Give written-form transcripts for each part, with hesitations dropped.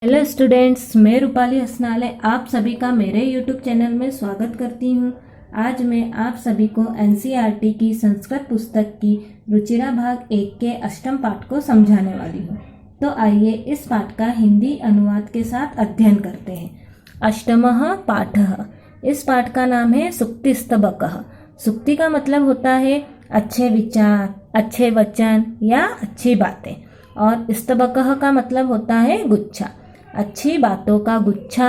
Hello students, मैं रूपाली हसनाले आप सभी का मेरे यूट्यूब चैनल में स्वागत करती हूँ। आज मैं आप सभी को एनसीईआरटी की संस्कृत पुस्तक की रुचिरा भाग 1 के अष्टम पाठ को समझाने वाली हूँ। तो आइए इस पाठ का हिंदी अनुवाद के साथ अध्ययन करते हैं। अष्टमः पाठः। इस पाठ का नाम है सुक्तिस्तबकः। सुक्ति का मतलब होता है अच्छे विचार, अच्छे वचन या अच्छी बातें, और स्तबकः का मतलब होता है गुच्छा, अच्छी बातों का गुच्छा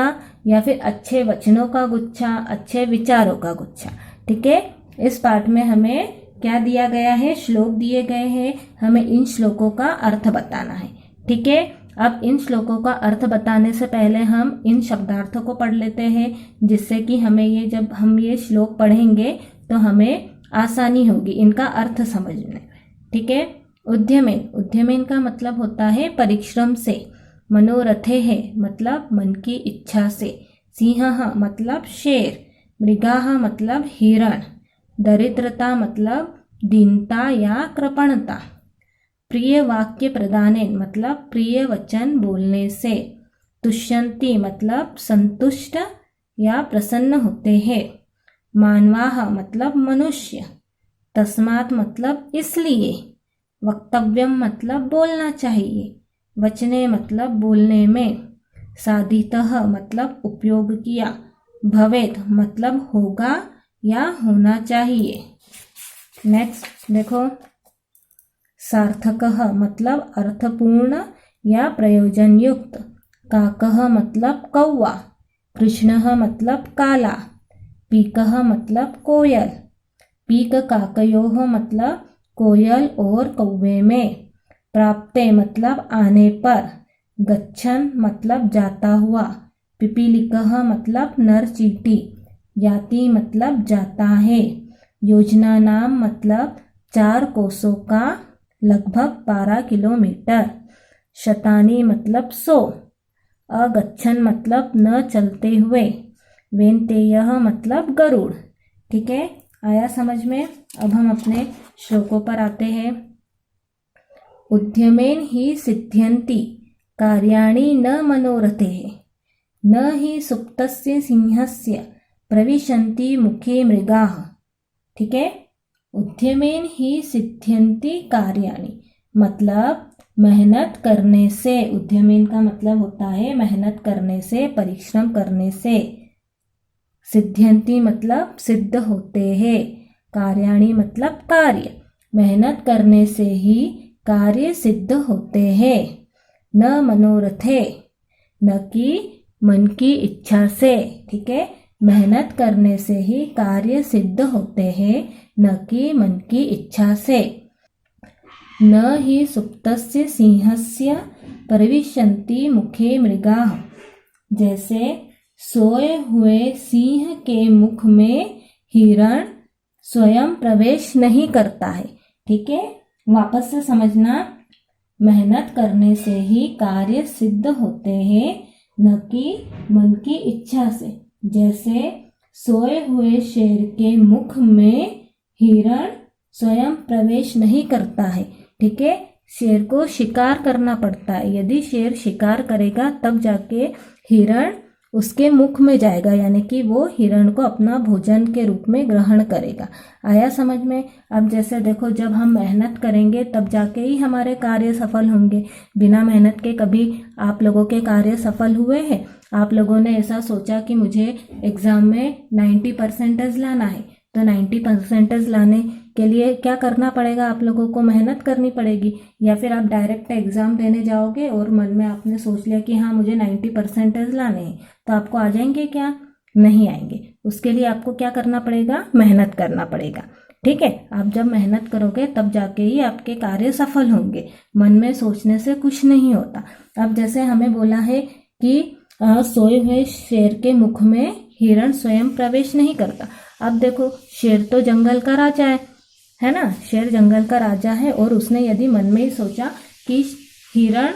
या फिर अच्छे वचनों का गुच्छा, अच्छे विचारों का गुच्छा। ठीक है, इस पाठ में हमें क्या दिया गया है, श्लोक दिए गए हैं, हमें इन श्लोकों का अर्थ बताना है। ठीक है, अब इन श्लोकों का अर्थ बताने से पहले हम इन शब्दार्थों को पढ़ लेते हैं, जिससे कि हमें जब हम ये श्लोक पढ़ेंगे तो हमें आसानी होगी इनका अर्थ समझने में। ठीक है, उद्यमेन, उद्यमेन का मतलब होता है परिश्रम से। मनोरथे है मतलब मन की इच्छा से। सिंह मतलब शेर। मृगाह मतलब हिरण। दरिद्रता मतलब दीनता या कृपणता। प्रिय वाक्य प्रदानेन मतलब प्रिय वचन बोलने से। तुष्यंती मतलब संतुष्ट या प्रसन्न होते हैं। मानवाह मतलब मनुष्य। तस्मात् मतलब इसलिए। वक्तव्यम मतलब बोलना चाहिए। वचने मतलब बोलने में। साधितः मतलब उपयोग किया। भवेत् मतलब होगा या होना चाहिए। नेक्स्ट देखो, सार्थकः मतलब अर्थपूर्ण या प्रयोजन युक्त। काकः मतलब कौवा। कृष्णः मतलब काला। पीकः मतलब कोयल। पीक काकयोः मतलब कोयल और कौवे में। प्राप्ते मतलब आने पर। गच्छन मतलब जाता हुआ। पिपीलिकः मतलब नर चींटी। याति मतलब जाता है। योजना नाम मतलब 4 कोसों का लगभग 12 किलोमीटर। शतानी मतलब 100। अगच्छन मतलब न चलते हुए। वेन्तेयः मतलब गरुड़। ठीक है, आया समझ में। अब हम अपने श्लोकों पर आते हैं। उद्यमेन हि सिद्ध्यन्ति कार्याणि न मनोरथैः। न हि सुप्तस्य सिंहस्य प्रविशन्ति मुखे मृगाः। ठीक है, उद्यमेन ही सिद्ध्यन्ति कार्याणि मतलब मेहनत करने से। उद्यमेन का मतलब होता है मेहनत करने से, परिश्रम करने से। सिद्ध्यन्ति मतलब सिद्ध होते हैं। कार्याणि मतलब कार्य। मेहनत करने से ही कार्य सिद्ध होते हैं। न मनोरथे, न कि मन की इच्छा से। ठीक है, मेहनत करने से ही कार्य सिद्ध होते हैं, न कि मन की इच्छा से। न हि सुप्तस्य सिंहस्य प्रविशन्ति मुखे मृगाः। जैसे सोए हुए सिंह के मुख में हिरण स्वयं प्रवेश नहीं करता है। ठीक है, वापस से समझना। मेहनत करने से ही कार्य सिद्ध होते हैं, न कि मन की इच्छा से। जैसे सोए हुए शेर के मुख में हिरण स्वयं प्रवेश नहीं करता है। ठीक है, शेर को शिकार करना पड़ता है। यदि शेर शिकार करेगा तब जाके हिरण उसके मुख में जाएगा, यानी कि वो हिरण को अपना भोजन के रूप में ग्रहण करेगा। आया समझ में। अब जैसे देखो, जब हम मेहनत करेंगे तब जाके ही हमारे कार्य सफल होंगे। बिना मेहनत के कभी आप लोगों के कार्य सफल हुए हैं? आप लोगों ने ऐसा सोचा कि मुझे एग्ज़ाम में 90% लाना है, तो 90% लाने के लिए क्या करना पड़ेगा? आप लोगों को मेहनत करनी पड़ेगी। या फिर आप डायरेक्ट एग्ज़ाम देने जाओगे और मन में आपने सोच लिया कि हाँ मुझे 90% लाने हैं, तो आपको आ जाएंगे क्या? नहीं आएंगे। उसके लिए आपको क्या करना पड़ेगा? मेहनत करना पड़ेगा। ठीक है, आप जब मेहनत करोगे तब जाके ही आपके कार्य सफल होंगे। मन में सोचने से कुछ नहीं होता। अब जैसे हमें बोला है कि सोए हुए शेर के मुख में हिरण स्वयं प्रवेश नहीं करता। अब देखो, शेर तो जंगल का राजा है ना। शेर जंगल का राजा है और उसने यदि मन में ही सोचा कि हिरण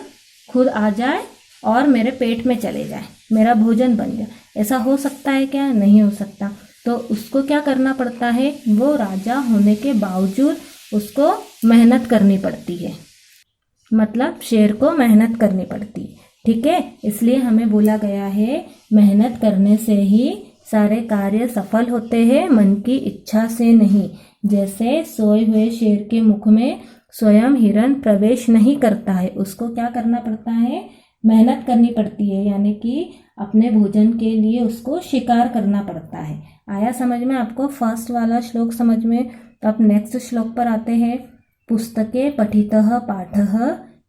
खुद आ जाए और मेरे पेट में चले जाए, मेरा भोजन बन जाए, ऐसा हो सकता है क्या? नहीं हो सकता। तो उसको क्या करना पड़ता है? वो राजा होने के बावजूद उसको मेहनत करनी पड़ती है। मतलब शेर को मेहनत करनी पड़ती है। ठीक है, इसलिए हमें बोला गया है मेहनत करने से ही सारे कार्य सफल होते हैं, मन की इच्छा से नहीं। जैसे सोए हुए शेर के मुख में स्वयं हिरण प्रवेश नहीं करता है, उसको क्या करना पड़ता है, मेहनत करनी पड़ती है, यानी कि अपने भोजन के लिए उसको शिकार करना पड़ता है। आया समझ में आपको फर्स्ट वाला श्लोक समझ में? अब नेक्स्ट श्लोक पर आते हैं। पुस्तके पठितः पाठः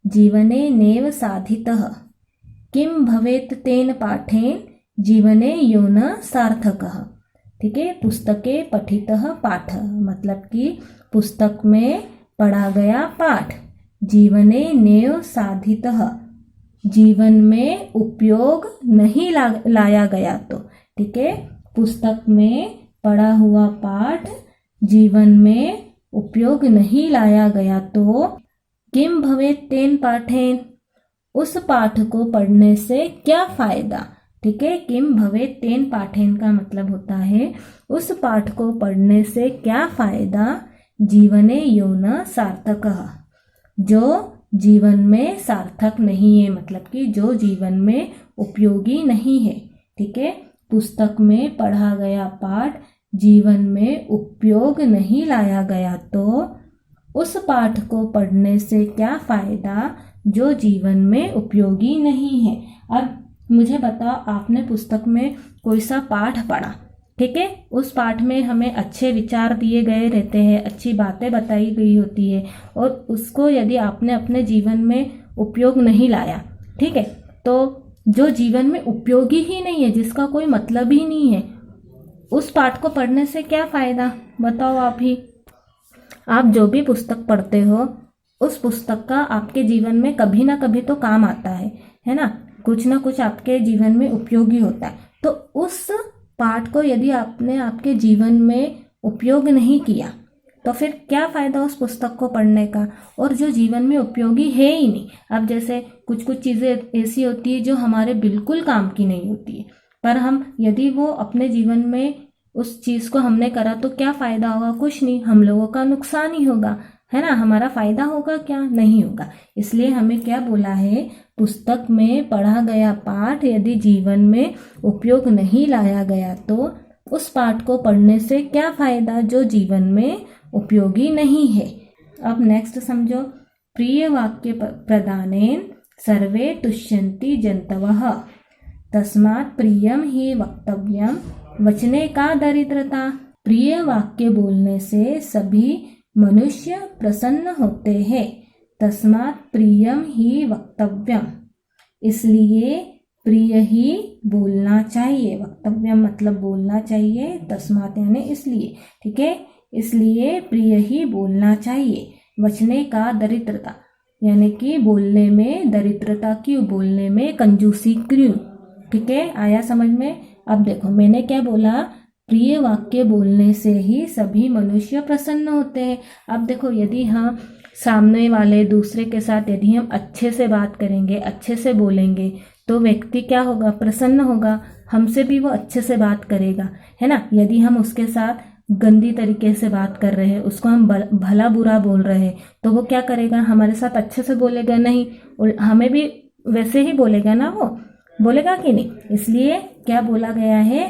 जीवने नेव साधितः किं भवेत् तेन पाठेन जीवने यो न सार्थकः। ठीक है, पुस्तके पठितः पाठ मतलब कि पुस्तक में पढ़ा गया पाठ, जीवने नेव साधितः जीवन में उपयोग नहीं लाया गया तो। ठीक है, पुस्तक में पढ़ा हुआ पाठ जीवन में उपयोग नहीं लाया गया तो किम भवेत् तेन पाठेन, उस पाठ को पढ़ने से क्या फायदा। ठीक है, किम भवेत् तेन पाठेन का मतलब होता है उस पाठ को पढ़ने से क्या फायदा, जीवने यो न सार्थकः, जो जीवन में सार्थक नहीं है, मतलब कि जो जीवन में उपयोगी नहीं है। ठीक है, पुस्तक में पढ़ा गया पाठ जीवन में उपयोग नहीं लाया गया तो उस पाठ को पढ़ने से क्या फायदा जो जीवन में उपयोगी नहीं है। अब मुझे बताओ, आपने पुस्तक में कोई सा पाठ पढ़ा, ठीक है, उस पाठ में हमें अच्छे विचार दिए गए रहते हैं, अच्छी बातें बताई गई होती है, और उसको यदि आपने अपने जीवन में उपयोग नहीं लाया, ठीक है, तो जो जीवन में उपयोगी ही नहीं है, जिसका कोई मतलब ही नहीं है, उस पाठ को पढ़ने से क्या फायदा, बताओ आप ही। आप जो भी पुस्तक पढ़ते हो उस पुस्तक का आपके जीवन में कभी ना कभी तो काम आता है ना, कुछ ना कुछ आपके जीवन में उपयोगी होता है। तो उस पाठ को यदि आपने आपके जीवन में उपयोग नहीं किया तो फिर क्या फ़ायदा उस पुस्तक को पढ़ने का, और जो जीवन में उपयोगी है ही नहीं। अब जैसे कुछ कुछ चीज़ें ऐसी होती है जो हमारे बिल्कुल काम की नहीं होती है, पर हम यदि वो अपने जीवन में उस चीज़ को हमने करा तो क्या फ़ायदा होगा, कुछ नहीं, हम लोगों का नुकसान ही होगा, है ना, हमारा फ़ायदा होगा क्या, नहीं होगा। इसलिए हमें क्या बोला है, पुस्तक में पढ़ा गया पाठ यदि जीवन में उपयोग नहीं लाया गया तो उस पाठ को पढ़ने से क्या फ़ायदा जो जीवन में उपयोगी नहीं है। अब नेक्स्ट समझो, प्रिय वाक्य प्रदानेन सर्वे तुष्यन्ति जन्तवः तस्मात् प्रियम ही वक्तव्यम वचने का दरिद्रता। प्रिय वाक्य बोलने से सभी मनुष्य प्रसन्न होते हैं, तस्मात् प्रियम ही वक्तव्यम, इसलिए प्रिय ही बोलना चाहिए। वक्तव्यम मतलब बोलना चाहिए, तस्मात् यानी इसलिए, ठीक है, इसलिए प्रिय ही बोलना चाहिए। वचने का दरिद्रता यानी कि बोलने में दरिद्रता क्यों, बोलने में कंजूसी क्यों, ठीक है, आया समझ में। अब देखो मैंने क्या बोला, प्रिय वाक्य बोलने से ही सभी मनुष्य प्रसन्न होते हैं। अब देखो यदि हम सामने वाले दूसरे के साथ यदि हम अच्छे से बात करेंगे, अच्छे से बोलेंगे तो व्यक्ति क्या होगा, प्रसन्न होगा, हमसे भी वो अच्छे से बात करेगा, है ना। यदि हम उसके साथ गंदी तरीके से बात कर रहे हैं, उसको हम भला बुरा बोल रहे हैं, तो वो क्या करेगा, हमारे साथ अच्छे से बोलेगा नहीं, और हमें भी वैसे ही बोलेगा ना, वो बोलेगा कि नहीं। इसलिए क्या बोला गया है,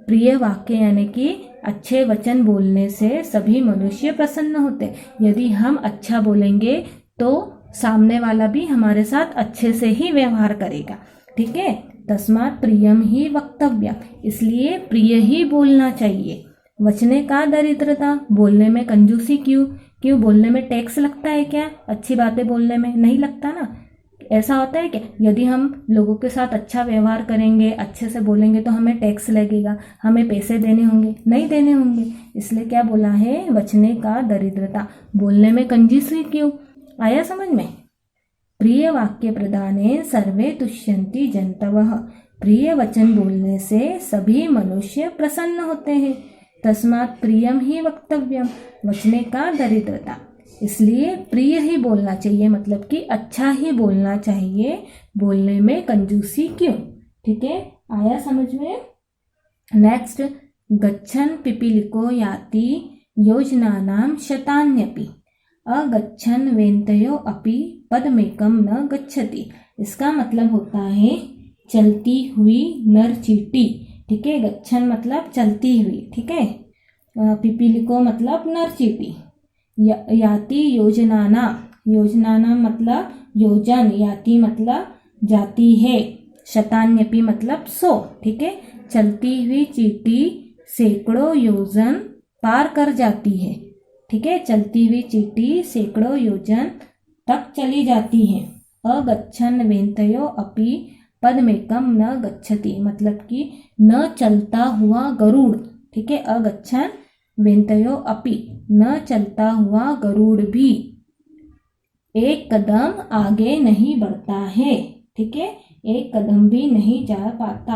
प्रिय वाक्य यानी कि अच्छे वचन बोलने से सभी मनुष्य प्रसन्न होते। यदि हम अच्छा बोलेंगे तो सामने वाला भी हमारे साथ अच्छे से ही व्यवहार करेगा, ठीक है। तस्मात् प्रियम ही वक्तव्य, इसलिए प्रिय ही बोलना चाहिए। वचने का दरिद्रता, बोलने में कंजूसी क्यों बोलने में टैक्स लगता है क्या, अच्छी बातें बोलने में नहीं लगता ना। ऐसा होता है कि यदि हम लोगों के साथ अच्छा व्यवहार करेंगे, अच्छे से बोलेंगे तो हमें टैक्स लगेगा, हमें पैसे देने होंगे, नहीं देने होंगे। इसलिए क्या बोला है, वचने का दरिद्रता, बोलने में कंजूसी क्यों, आया समझ में। प्रिय वाक्य प्रदाने सर्वे तुष्यन्ति जन्तवः, प्रिय वचन बोलने से सभी मनुष्य प्रसन्न होते हैं। तस्मात् प्रियम ही वक्तव्यम, वचने का दरिद्रता, इसलिए प्रिय ही बोलना चाहिए, मतलब कि अच्छा ही बोलना चाहिए, बोलने में कंजूसी क्यों, ठीक है, आया समझ में। नेक्स्ट, गच्छन् पिपीलिको याति योजनानां शतान्यपि अगच्छन् वेन्तयो अपि पदमेकं न गच्छति। इसका मतलब होता है चलती हुई नर चींटी। ठीक है, गच्छन मतलब चलती हुई। ठीक है, पिपीलिको मतलब नर चींटी। याति योजनाना, योजनाना मतलब योजन, याति मतलब जाती है, शतान्यपि मतलब 100। ठीक है, चलती हुई चींटी सैकड़ों योजन पार कर जाती है। ठीक है, चलती हुई चींटी सैकड़ों योजन तक चली जाती है। अगच्छन वेन्तयो अपि पदमेकम न गच्छति, मतलब कि न चलता हुआ गरुड़। ठीक है, अगच्छन वेन्तयो अपि, न चलता हुआ गरुड़ भी एक कदम आगे नहीं बढ़ता है। ठीक है, एक कदम भी नहीं जा पाता,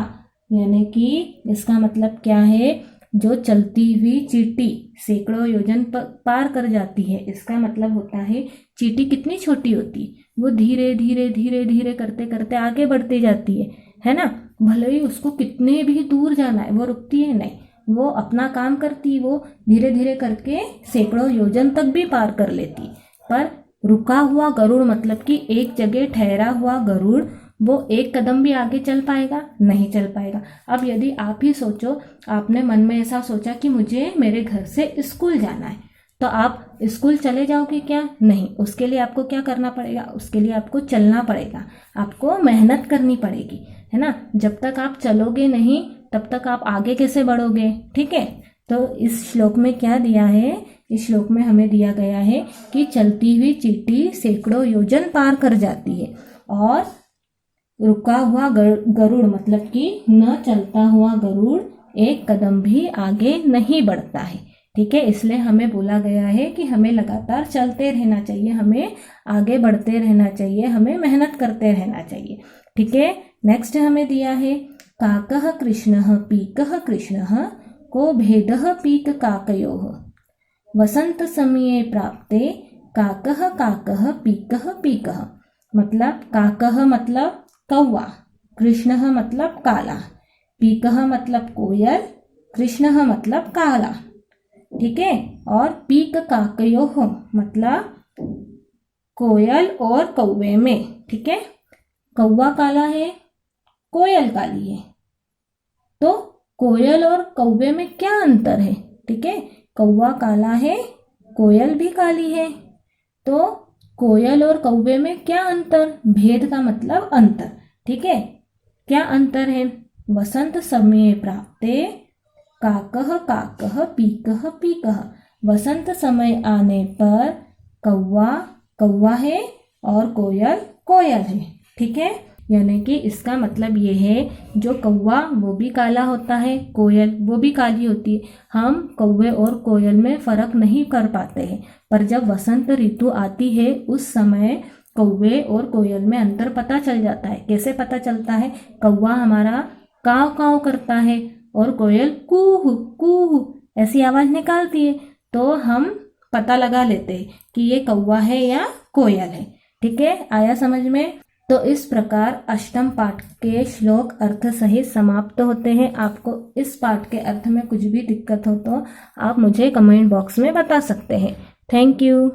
यानी कि इसका मतलब क्या है, जो चलती हुई चींटी सैकड़ों योजन पार कर जाती है, इसका मतलब होता है चींटी कितनी छोटी होती है, वो धीरे धीरे धीरे धीरे करते करते आगे बढ़ती जाती है ना। भले ही उसको कितने भी दूर जाना है वो रुकती है नहीं, वो अपना काम करती, वो धीरे धीरे करके सैकड़ों योजन तक भी पार कर लेती। पर रुका हुआ गरुड़ मतलब कि एक जगह ठहरा हुआ गरुड़, वो एक कदम भी आगे चल पाएगा? नहीं चल पाएगा। अब यदि आप ही सोचो, आपने मन में ऐसा सोचा कि मुझे मेरे घर से स्कूल जाना है, तो आप स्कूल चले जाओगे क्या? नहीं, उसके लिए आपको क्या करना पड़ेगा? उसके लिए आपको चलना पड़ेगा, आपको मेहनत करनी पड़ेगी, है ना। जब तक आप चलोगे नहीं तब तक आप आगे कैसे बढ़ोगे? ठीक है, तो इस श्लोक में क्या दिया है, इस श्लोक में हमें दिया गया है कि चलती हुई चींटी सैकड़ों योजन पार कर जाती है, और रुका हुआ गरुड़ मतलब कि न चलता हुआ गरुड़ एक कदम भी आगे नहीं बढ़ता है। ठीक है, इसलिए हमें बोला गया है कि हमें लगातार चलते रहना चाहिए, हमें आगे बढ़ते रहना चाहिए, हमें मेहनत करते रहना चाहिए। ठीक है, नेक्स्ट हमें दिया है काकः कृष्णः पीकः कृष्णः को भेदः पीक काकयोः वसंत समये प्राप्ते काकः काकः पीकः पीकः। मतलब काकः मतलब कौवा, कृष्णः मतलब काला, पीकः मतलब कोयल, कृष्णः मतलब काला। ठीक है, और पीक काकयोः मतलब कोयल और कौवे में। ठीक है, कौवा काला है, कोयल काली है, तो कोयल और कौवे में क्या अंतर है? ठीक है, कौवा काला है, कोयल भी काली है, तो कोयल और कौवे में क्या अंतर? भेद का मतलब अंतर। ठीक है, क्या अंतर है? वसंत समय प्राप्ते काकः काकः पीकः पीकः। वसंत समय आने पर कौवा कौवा है और कोयल कोयल है। ठीक है, यानी कि इसका मतलब ये है, जो कौवा वो भी काला होता है, कोयल वो भी काली होती है। हम कौवे और कोयल में फर्क नहीं कर पाते हैं, पर जब वसंत ऋतु आती है उस समय कौवे और कोयल में अंतर पता चल जाता है। कैसे पता चलता है? कौवा हमारा काव काव करता है और कोयल कूह कूह ऐसी आवाज निकालती है, तो हम पता लगा लेते हैं कि ये कौवा है या कोयल है। ठीक है, आया समझ में? तो इस प्रकार अष्टम पाठ के श्लोक अर्थ सहित समाप्त होते हैं। आपको इस पाठ के अर्थ में कुछ भी दिक्कत हो तो आप मुझे कमेंट बॉक्स में बता सकते हैं। Thank you.